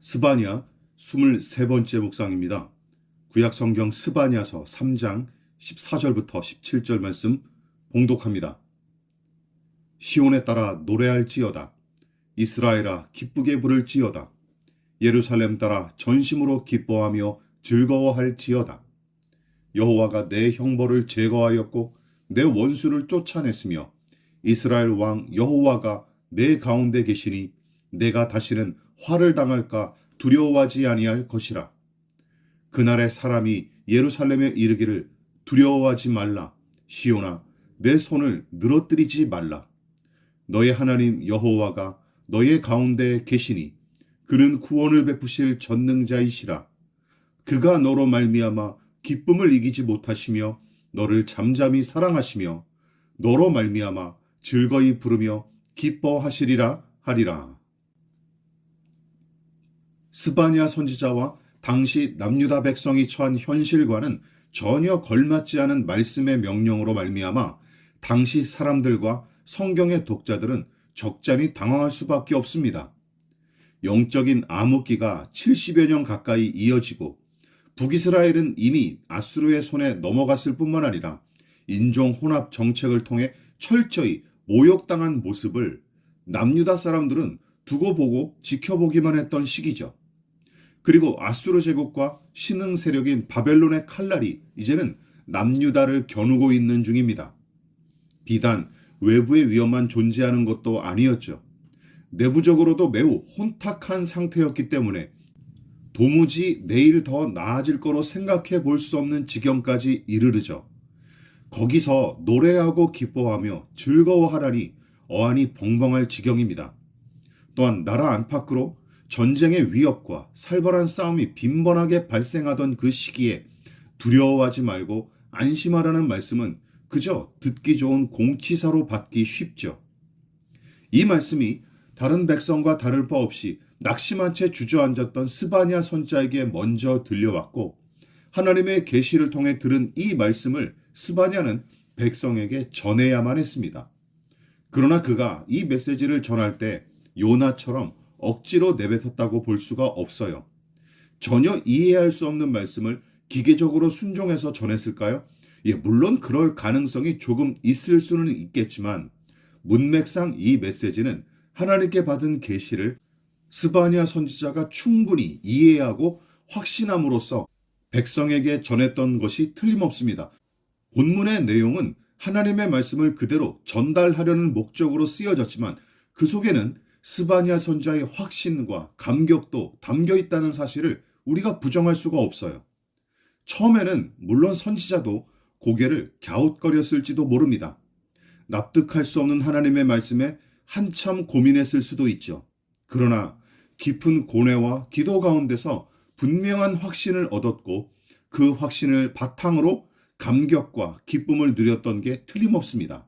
스바냐 23번째 묵상입니다. 구약성경 스바냐서 3장 14절부터 17절 말씀 봉독합니다. 시온에 따라 노래할지어다. 이스라엘아 기쁘게 부를지어다. 예루살렘 따라 전심으로 기뻐하며 즐거워할지어다. 여호와가 내 형벌을 제거하였고 내 원수를 쫓아냈으며 이스라엘 왕 여호와가 내 가운데 계시니 내가 다시는 화를 당할까 두려워하지 아니할 것이라. 그날에 사람이 예루살렘에 이르기를 두려워하지 말라. 시온아 내 손을 늘어뜨리지 말라. 너의 하나님 여호와가 너의 가운데 계시니 그는 구원을 베푸실 전능자이시라. 그가 너로 말미암아 기쁨을 이기지 못하시며 너를 잠잠히 사랑하시며 너로 말미암아 즐거이 부르며 기뻐하시리라 하리라. 스바냐 선지자와 당시 남유다 백성이 처한 현실과는 전혀 걸맞지 않은 말씀의 명령으로 말미암아 당시 사람들과 성경의 독자들은 적잖이 당황할 수밖에 없습니다. 영적인 암흑기가 70여 년 가까이 이어지고 북이스라엘은 이미 아수르의 손에 넘어갔을 뿐만 아니라 인종 혼합 정책을 통해 철저히 모욕당한 모습을 남유다 사람들은 두고 보고 지켜보기만 했던 시기죠. 그리고 아수르 제국과 신흥 세력인 바벨론의 칼날이 이제는 남유다를 겨누고 있는 중입니다. 비단 외부의 위험만 존재하는 것도 아니었죠. 내부적으로도 매우 혼탁한 상태였기 때문에 도무지 내일 더 나아질 거로 생각해 볼 수 없는 지경까지 이르르죠. 거기서 노래하고 기뻐하며 즐거워하라니 어안이 벙벙할 지경입니다. 또한 나라 안팎으로 전쟁의 위협과 살벌한 싸움이 빈번하게 발생하던 그 시기에 두려워하지 말고 안심하라는 말씀은 그저 듣기 좋은 공치사로 받기 쉽죠. 이 말씀이 다른 백성과 다를 바 없이 낙심한 채 주저앉았던 스바냐 선지자에게 먼저 들려왔고 하나님의 계시를 통해 들은 이 말씀을 스바냐는 백성에게 전해야만 했습니다. 그러나 그가 이 메시지를 전할 때 요나처럼 억지로 내뱉었다고 볼 수가 없어요. 전혀 이해할 수 없는 말씀을 기계적으로 순종해서 전했을까요? 물론 그럴 가능성이 조금 있을 수는 있겠지만 문맥상 이 메시지는 하나님께 받은 계시를 스바냐 선지자가 충분히 이해하고 확신함으로써 백성에게 전했던 것이 틀림없습니다. 본문의 내용은 하나님의 말씀을 그대로 전달하려는 목적으로 쓰여졌지만 그 속에는 스바냐 선지자의 확신과 감격도 담겨 있다는 사실을 우리가 부정할 수가 없어요. 처음에는 물론 선지자도 고개를 갸웃거렸을지도 모릅니다. 납득할 수 없는 하나님의 말씀에 한참 고민했을 수도 있죠. 그러나 깊은 고뇌와 기도 가운데서 분명한 확신을 얻었고 그 확신을 바탕으로 감격과 기쁨을 누렸던 게 틀림없습니다.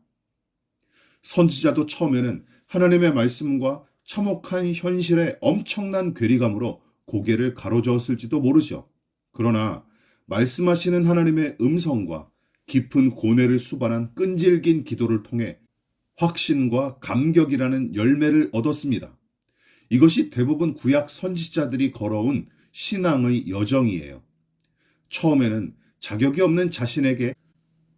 선지자도 처음에는 하나님의 말씀과 참혹한 현실의 엄청난 괴리감으로 고개를 가로저었을지도 모르죠. 그러나 말씀하시는 하나님의 음성과 깊은 고뇌를 수반한 끈질긴 기도를 통해 확신과 감격이라는 열매를 얻었습니다. 이것이 대부분 구약 선지자들이 걸어온 신앙의 여정이에요. 처음에는 자격이 없는 자신에게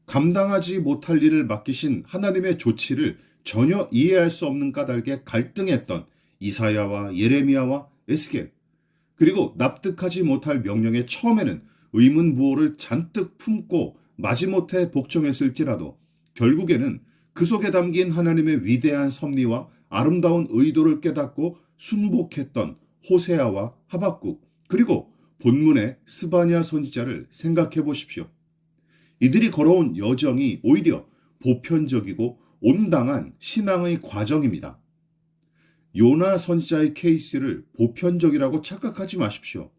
감당하지 못할 일을 맡기신 하나님의 조치를 전혀 이해할 수 없는 까닭에 갈등했던 이사야와 예레미야와 에스겔, 그리고 납득하지 못할 명령에 처음에는 의문부호를 잔뜩 품고 마지못해 복종했을지라도 결국에는 그 속에 담긴 하나님의 위대한 섭리와 아름다운 의도를 깨닫고 순복했던 호세아와 하박국, 그리고 본문의 스바냐 선지자를 생각해 보십시오. 이들이 걸어온 여정이 오히려 보편적이고 온당한 신앙의 과정입니다. 요나 선지자의 케이스를 보편적이라고 착각하지 마십시오.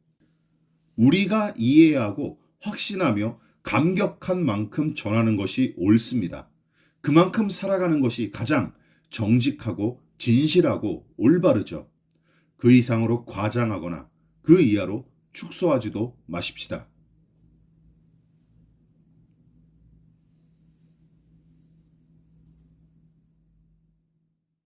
우리가 이해하고 확신하며 감격한 만큼 전하는 것이 옳습니다. 그만큼 살아가는 것이 가장 정직하고 진실하고 올바르죠. 그 이상으로 과장하거나 그 이하로 축소하지도 마십시다.